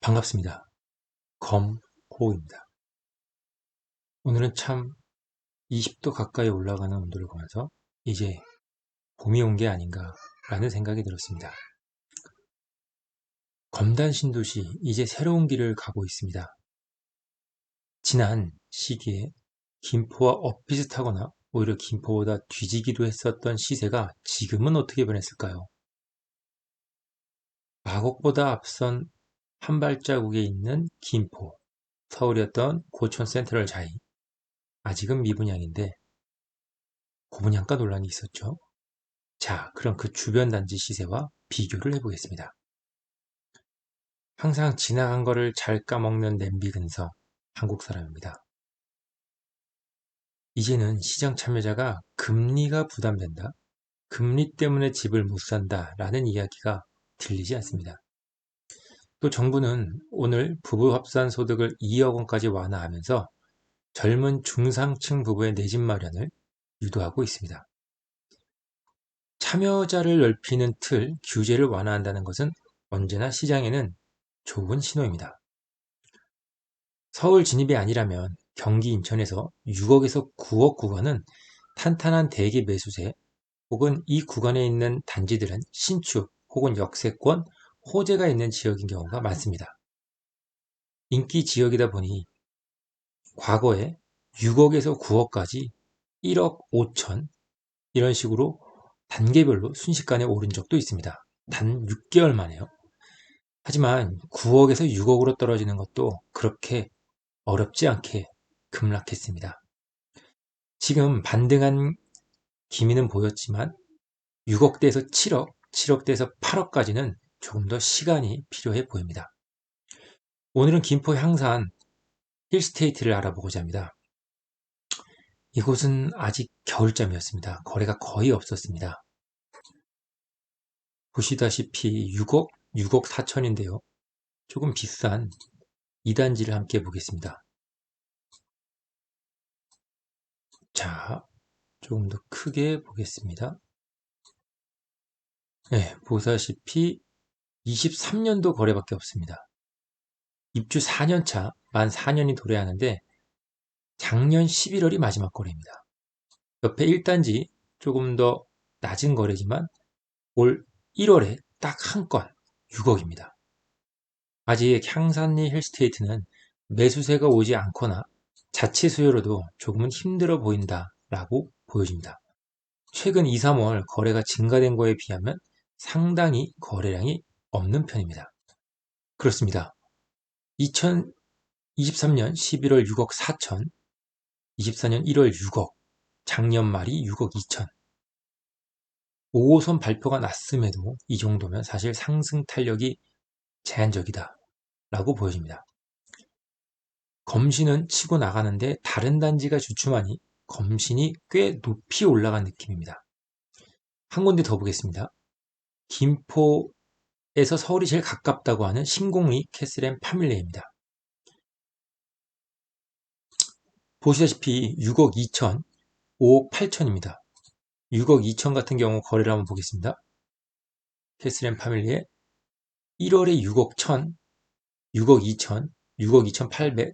반갑습니다. 검호입니다. 오늘은 참 20도 가까이 올라가는 온도를 보면서 이제 봄이 온 게 아닌가 라는 생각이 들었습니다. 검단 신도시 이제 새로운 길을 가고 있습니다. 지난 시기에 김포와 엇비슷하거나 오히려 김포보다 뒤지기도 했었던 시세가 지금은 어떻게 변했을까요? 마곡보다 앞선 한 발자국에 있는 김포, 서울이었던 고촌 센트럴 자이, 아직은 미분양인데 고분양가 논란이 있었죠. 자, 그럼 그 주변 단지 시세와 비교를 해보겠습니다. 항상 지나간 거를 잘 까먹는 냄비 근성, 한국 사람입니다. 이제는 시장 참여자가 금리가 부담된다, 금리 때문에 집을 못 산다 라는 이야기가 들리지 않습니다. 또 정부는 오늘 부부 합산 소득을 2억 원까지 완화하면서 젊은 중상층 부부의 내 집 마련을 유도하고 있습니다. 참여자를 넓히는 틀, 규제를 완화한다는 것은 언제나 시장에는 좋은 신호입니다. 서울 진입이 아니라면 경기 인천에서 6억에서 9억 구간은 탄탄한 대기 매수세 혹은 이 구간에 있는 단지들은 신축 혹은 역세권, 호재가 있는 지역인 경우가 많습니다. 인기 지역이다 보니 과거에 6억에서 9억까지 1억 5천 이런 식으로 단계별로 순식간에 오른 적도 있습니다. 단 6개월 만에요. 하지만 9억에서 6억으로 떨어지는 것도 그렇게 어렵지 않게 급락했습니다. 지금 반등한 기미는 보였지만 6억대에서 7억, 7억대에서 8억까지는 조금 더 시간이 필요해 보입니다. 오늘은 김포 향산 힐스테이트를 알아보고자 합니다. 이곳은 아직 겨울잠이었습니다. 거래가 거의 없었습니다. 보시다시피 6억, 6억 4천인데요. 조금 비싼 2단지를 함께 보겠습니다. 자, 조금 더 크게 보겠습니다. 네, 보다시피 23년도 거래밖에 없습니다. 입주 4년차, 만 4년이 도래하는데 작년 11월이 마지막 거래입니다. 옆에 1단지 조금 더 낮은 거래지만 올 1월에 딱 한 건 6억입니다. 아직 향산리 힐스테이트는 매수세가 오지 않거나 자체 수요로도 조금은 힘들어 보인다라고 보여집니다. 최근 2, 3월 거래가 증가된 거에 비하면 상당히 거래량이 없는 편입니다. 그렇습니다. 2023년 11월 6억 4천, 24년 1월 6억, 작년 말이 6억 2천. 5호선 발표가 났음에도 이 정도면 사실 상승 탄력이 제한적이다 라고 보여집니다. 검신은 치고 나가는데 다른 단지가 주춤하니 검신이 꽤 높이 올라간 느낌입니다. 한 군데 더 보겠습니다. 김포에서 서울이 제일 가깝다고 하는 신공리 캐슬앤 파밀리입니다. 보시다시피 6억 2천, 5억 8천입니다. 6억 2천 같은 경우 거래를 한번 보겠습니다. 캐슬앤 파밀리의 1월에 6억 1천, 6억 2천, 6억 2천 8백,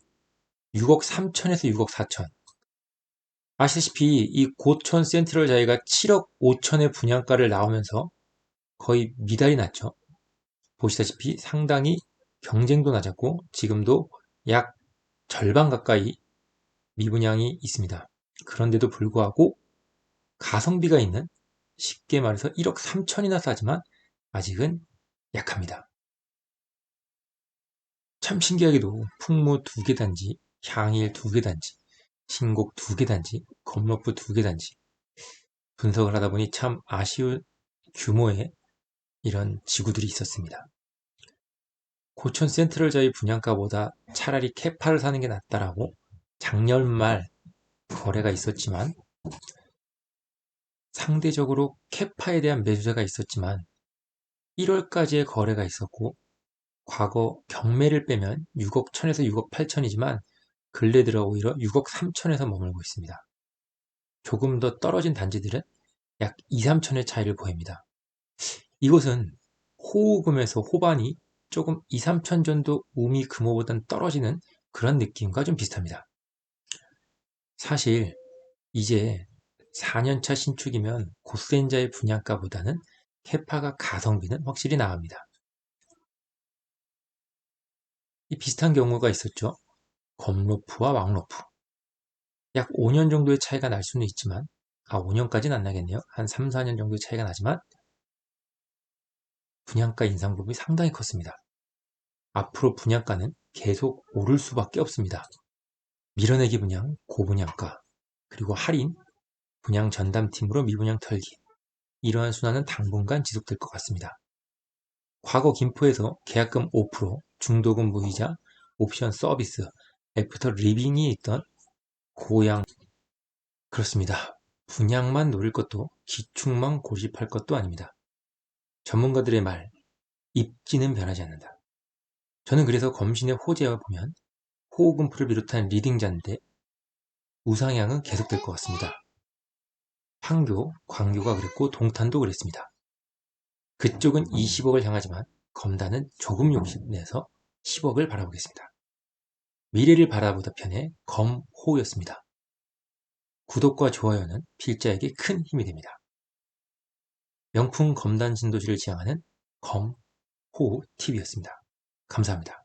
6억 3천에서 6억 4천. 아시다시피 이 고촌 센트럴 자이가 7억 5천의 분양가를 나오면서 거의 미달이 났죠. 보시다시피 상당히 경쟁도 낮았고 지금도 약 절반 가까이 미분양이 있습니다. 그런데도 불구하고 가성비가 있는, 쉽게 말해서 1억 3천이나 싸지만 아직은 약합니다. 참 신기하게도 풍무 2개 단지, 향일 2개 단지, 신곡 2개 단지, 검록부 2개 단지 분석을 하다 보니 참 아쉬운 규모의 이런 지구들이 있었습니다. 고촌 센트럴자의 분양가보다 차라리 캐파를 사는 게 낫다라고 작년 말 거래가 있었지만 상대적으로 캐파에 대한 매수세가 있었지만 1월까지의 거래가 있었고 과거 경매를 빼면 6억 1천에서 6억 8천이지만 근래 들어 오히려 6억 3천에서 머물고 있습니다. 조금 더 떨어진 단지들은 약 2, 3천의 차이를 보입니다. 이것은 호우금에서 호반이 조금 2, 3천 정도 우미 금호보단 떨어지는 그런 느낌과 좀 비슷합니다. 사실 이제 4년차 신축이면 고센자의 분양가보다는 캐파가 가성비는 확실히 나갑니다. 이 비슷한 경우가 있었죠. 검로프와 왕로프. 약 5년 정도의 차이가 날 수는 있지만 5년까지는 안 나겠네요. 한 3, 4년 정도의 차이가 나지만 분양가 인상폭이 상당히 컸습니다. 앞으로 분양가는 계속 오를 수밖에 없습니다. 밀어내기 분양, 고분양가, 그리고 할인, 분양 전담팀으로 미분양 털기. 이러한 순환은 당분간 지속될 것 같습니다. 과거 김포에서 계약금 5%, 중도금 무이자, 옵션 서비스, 애프터 리빙이 있던 고양. 그렇습니다. 분양만 노릴 것도 기축만 고집할 것도 아닙니다. 전문가들의 말, 입지는 변하지 않는다. 저는 그래서 검신의 호재와 보면 호흡음프를 비롯한 리딩자인데 우상향은 계속될 것 같습니다. 판교, 광교가 그랬고 동탄도 그랬습니다. 그쪽은 20억을 향하지만 검단은 조금 욕심내서 10억을 바라보겠습니다. 미래를 바라보다 편의 검호였습니다. 구독과 좋아요는 필자에게 큰 힘이 됩니다. 명품 검단 진도시를 지향하는 검호TV였습니다. 감사합니다.